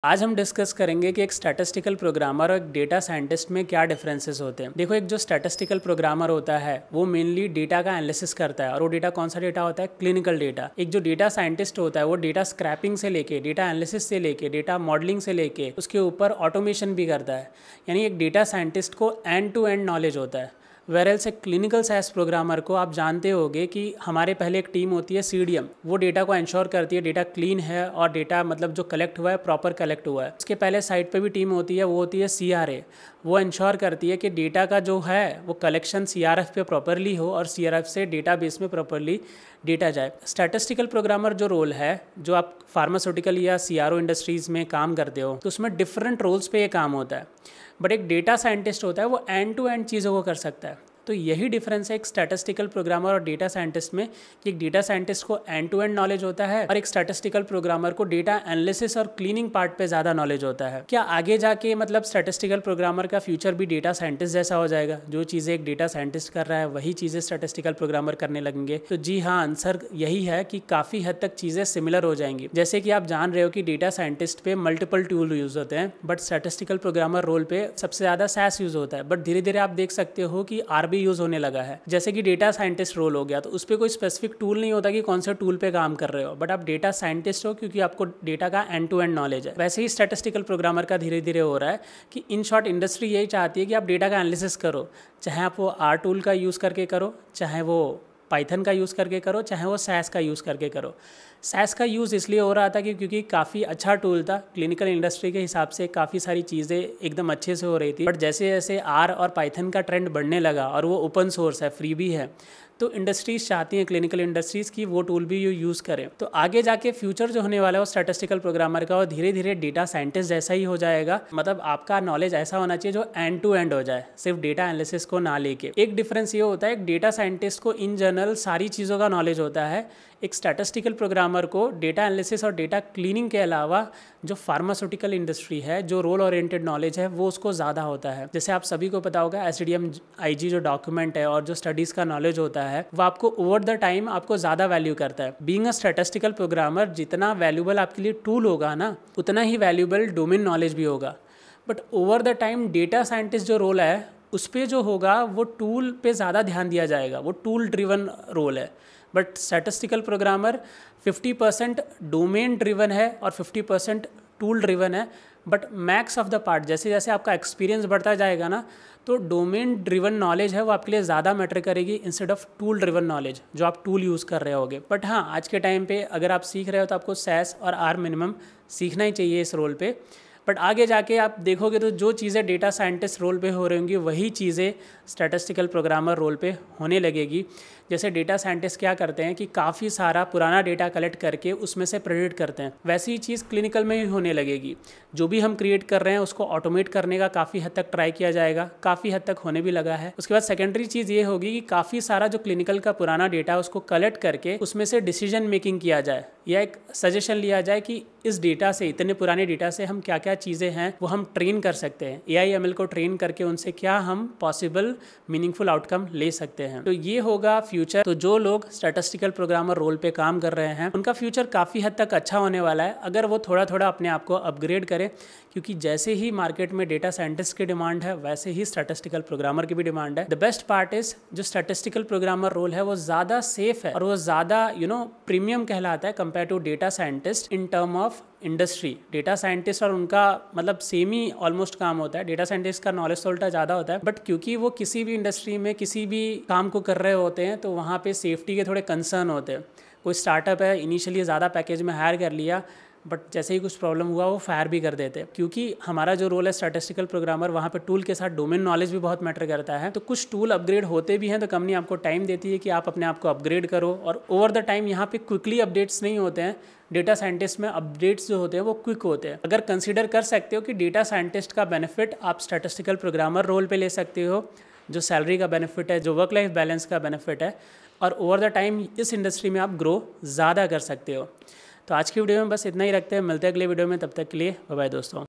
आज हम डिस्कस करेंगे कि एक स्टैटिस्टिकल प्रोग्रामर और एक डेटा साइंटिस्ट में क्या डिफरेंसेस होते हैं। देखो, एक जो स्टैटिस्टिकल प्रोग्रामर होता है वो मेनली डेटा का एनालिसिस करता है, और वो डेटा कौन सा डेटा होता है? Clinical data. एक जो डेटा साइंटिस्ट होता है वो डेटा स्क्रैपिंग से लेके, डेटा एनालिसिस से लेके, डेटा मॉडलिंग से लेके उसके ऊपर ऑटोमेशन भी करता है। यानी एक डेटा साइंटिस्ट को एंड टू एंड नॉलेज होता है। वेरएल्स एक क्लिनिकल साइंस प्रोग्रामर को आप जानते होंगे कि हमारे पहले एक टीम होती है सीडीएम, वो डेटा को इंश्योर करती है डेटा क्लीन है और डेटा मतलब जो कलेक्ट हुआ है प्रॉपर कलेक्ट हुआ है। उसके पहले साइड पे भी टीम होती है, वो होती है सीआरए। वो इंश्योर करती है कि डेटा का जो है वो कलेक्शन सीआरएफ पे प्रॉपरली हो और सीआरएफ से डेटाबेस में प्रॉपरली डेटा जाए। स्टैटिस्टिकल प्रोग्रामर जो रोल है, जो आप फार्मास्यूटिकल या सीआरओ इंडस्ट्रीज़ में काम करते हो तो उसमें डिफरेंट रोल्स पे ये काम होता है। बट एक डेटा साइंटिस्ट होता है वो एंड टू एंड चीज़ों को कर सकता है। तो यही डिफरेंस है एक स्टैटिस्टिकल प्रोग्रामर और डेटा साइंटिस्ट में, कि एक डेटा साइंटिस्ट को एंड टू एंड नॉलेज होता है और एक स्टैटिस्टिकल प्रोग्रामर को डेटा एनालिसिस और क्लीनिंग पार्ट पे ज़्यादा नॉलेज होता है। क्या आगे जाके मतलब स्टैटिस्टिकल प्रोग्रामर का फ्यूचर भी डेटा साइंटिस्ट जैसा हो जाएगा? जो चीज़ें एक डेटा साइंटिस्ट कर रहा है वही चीज़ें स्टैटिस्टिकल प्रोग्रामर करने लगेंगे? तो जी हाँ, आंसर यही है कि काफ़ी हद तक चीज़ें सिमिलर हो जाएंगी। जैसे कि आप जान रहे हो कि डेटा साइंटिस्ट पे मल्टीपल टूल यूज़ होते हैं, बट स्टैटिस्टिकल प्रोग्रामर रोल पे सबसे ज़्यादा SAS यूज़ होता है। बट धीरे धीरे आप देख सकते हो कि RB यूज़ होने लगा है। जैसे कि डेटा साइंटिस्ट रोल हो गया तो उस पर कोई स्पेसिफिक टूल नहीं होता कि कौन से टूल पे काम कर रहे हो, बट आप डेटा साइंटिस्ट हो क्योंकि आपको डेटा का एंड टू एंड नॉलेज है। वैसे ही स्टैटिस्टिकल प्रोग्रामर का धीरे धीरे हो रहा है कि इन शॉर्ट इंडस्ट्री यही चाहती है कि आप डेटा का एनालिसिस करो, चाहे आप वो R टूल का यूज़ करके करो, चाहे वो पाइथन का यूज़ करके करो, चाहे वो SAS का यूज़ करके करो। SAS का यूज़ इसलिए हो रहा था कि क्योंकि काफ़ी अच्छा टूल था, क्लिनिकल इंडस्ट्री के हिसाब से काफ़ी सारी चीज़ें एकदम अच्छे से हो रही थी। बट जैसे जैसे R और पाइथन का ट्रेंड बढ़ने लगा और वो ओपन सोर्स है, फ्री भी है, तो इंडस्ट्रीज़ चाहती हैं, क्लिनिकल इंडस्ट्रीज़ की, वो टूल भी यूज़ करें। तो आगे जाके फ्यूचर जो होने वाला है वो स्टैटिस्टिकल प्रोग्रामर का और धीरे धीरे डेटा साइंटिस्ट जैसा ही हो जाएगा। मतलब आपका नॉलेज ऐसा होना चाहिए जो एंड टू एंड हो जाए, सिर्फ डेटा एनालिसिस को ना लेके। एक डिफरेंस ये होता है, एक डेटा साइंटिस्ट को इन जनरल सारी चीज़ों का नॉलेज होता है, एक स्टैटिस्टिकल प्रोग्रामर को डेटा एनालिसिस और डेटा क्लीनिंग के अलावा जो फार्मास्यूटिकल इंडस्ट्री है, जो रोल ओरिएंटेड नॉलेज है, वो उसको ज़्यादा होता है। जैसे आप सभी को पता होगा SDMIG जो डॉक्यूमेंट है और जो स्टडीज़ का नॉलेज होता है वो आपको ओवर द टाइम आपको ज़्यादा वैल्यू करता है। बीइंग अ स्टैटिस्टिकल प्रोग्रामर, जितना वैल्यूबल आपके लिए टूल होगा ना, उतना ही वैल्यूबल डोमेन नॉलेज भी होगा। But over the time data scientist जो रोल है उस पर जो होगा वो टूल पे ज़्यादा ध्यान दिया जाएगा, वो टूल ड्रिवन रोल है। But statistical programmer 50% domain driven है और 50% टूल ड्रिवन है। But max of the part, जैसे जैसे आपका एक्सपीरियंस बढ़ता जाएगा ना, तो डोमेन ड्रिवन नॉलेज है वो आपके लिए ज़्यादा मैटर करेगी instead of tool driven knowledge जो आप टूल यूज़ कर रहे होगे। बट हाँ, आज के टाइम पे अगर आप सीख रहे हो तो आपको SAS और R मिनिमम सीखना ही चाहिए इस रोल पे। बट आगे जाके आप देखोगे तो जो चीज़ें डेटा साइंटिस्ट रोल पे हो रही होंगी वही चीज़ें स्टैटिस्टिकल प्रोग्रामर रोल पे होने लगेगी। जैसे डेटा साइंटिस्ट क्या करते हैं कि काफ़ी सारा पुराना डेटा कलेक्ट करके उसमें से प्रेडिक्ट करते हैं, वैसी ही चीज़ क्लिनिकल में ही होने लगेगी। जो भी हम क्रिएट कर रहे हैं उसको ऑटोमेट करने का काफ़ी हद तक ट्राई किया जाएगा, काफ़ी हद तक होने भी लगा है। उसके बाद सेकेंडरी चीज़ ये होगी कि काफ़ी सारा जो क्लिनिकल का पुराना डेटा उसको कलेक्ट करके उसमें से डिसीजन मेकिंग किया जाए या एक सजेशन लिया जाए कि इस डेटा से, इतने पुराने डेटा से हम क्या क्या चीज़ें हैं वो हम ट्रेन कर सकते हैं, AI/ML को ट्रेन करके उनसे क्या हम पॉसिबल मीनिंगफुल आउटकम ले सकते हैं। तो ये होगा फ्यूचर। तो जो लोग स्टैटिस्टिकल प्रोग्रामर रोल पे काम कर रहे हैं उनका फ्यूचर काफ़ी हद तक अच्छा होने वाला है अगर वो थोड़ा थोड़ा अपने आप को अपग्रेड करें, क्योंकि जैसे ही मार्केट में डेटा साइंटिस्ट की डिमांड है वैसे ही स्टैटिस्टिकल प्रोग्रामर की भी डिमांड है। द बेस्ट पार्ट इज जो स्टैटिस्टिकल प्रोग्रामर रोल है वो ज़्यादा सेफ है और वो ज़्यादा प्रीमियम कहलाता है compare to data scientist in term of industry. Data scientist और उनका मतलब सेम ही ऑलमोस्ट काम होता है, डेटा साइंटिस्ट का नॉलेज तो उल्टा ज़्यादा होता है, बट क्योंकि वो किसी भी इंडस्ट्री में किसी भी काम को कर रहे होते हैं तो वहाँ पे सेफ्टी के थोड़े कंसर्न होते हैं। कोई स्टार्टअप है, इनिशियली ज़्यादा पैकेज में हायर कर लिया, बट जैसे ही कुछ प्रॉब्लम हुआ वो फायर भी कर देते हैं। क्योंकि हमारा जो रोल है स्टैटिस्टिकल प्रोग्रामर, वहाँ पे टूल के साथ डोमेन नॉलेज भी बहुत मैटर करता है। तो कुछ टूल अपग्रेड होते भी हैं तो कंपनी आपको टाइम देती है कि आप अपने आप को अपग्रेड करो, और ओवर द टाइम यहाँ पे क्विकली अपडेट्स नहीं होते हैं। डेटा साइंटिस्ट में अपडेट्स जो होते हैं वो क्विक होते हैं। अगर कंसिडर कर सकते हो कि डेटा साइंटिस्ट का बेनिफिट आप स्टैटिस्टिकल प्रोग्रामर रोल पे ले सकते हो, जो सैलरी का बेनिफिट है, जो वर्क लाइफ बैलेंस का बेनिफिट है, और ओवर द टाइम इस इंडस्ट्री में आप ग्रो ज़्यादा कर सकते हो। तो आज की वीडियो में बस इतना ही रखते हैं, मिलते हैं अगले वीडियो में, तब तक के लिए बाय बाय दोस्तों।